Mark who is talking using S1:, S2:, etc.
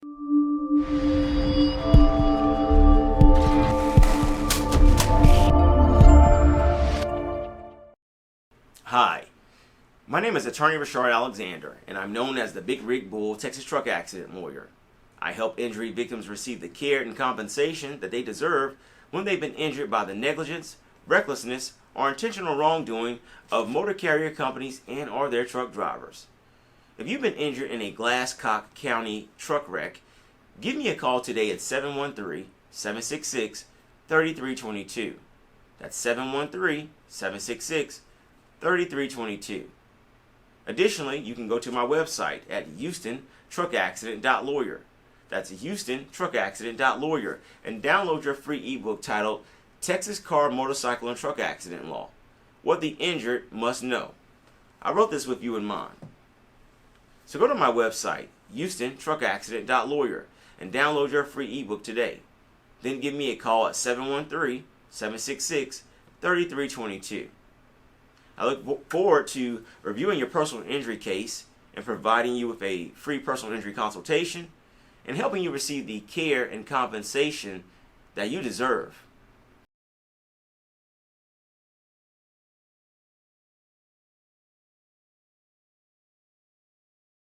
S1: Hi, my name is Attorney Reshard Alexander, and I'm known as the Big Rig Bull Texas truck accident lawyer. I help injury victims receive the care and compensation that they deserve when they've been injured by the negligence, recklessness, or intentional wrongdoing of motor carrier companies and or their truck drivers. If you've been injured in a Glasscock County truck wreck, give me a call today at 713-766-3322. That's 713-766-3322. Additionally, you can go to my website at HoustonTruckAccident.lawyer. That's HoustonTruckAccident.lawyer and download your free ebook titled Texas Car, Motorcycle, and Truck Accident Law: What the Injured Must Know. I wrote this with you in mind. So go to my website, HoustonTruckAccident.lawyer, and download your free ebook today. Then give me a call at 713-766-3322. I look forward to reviewing your personal injury case and providing you with a free personal injury consultation and helping you receive the care and compensation that you deserve.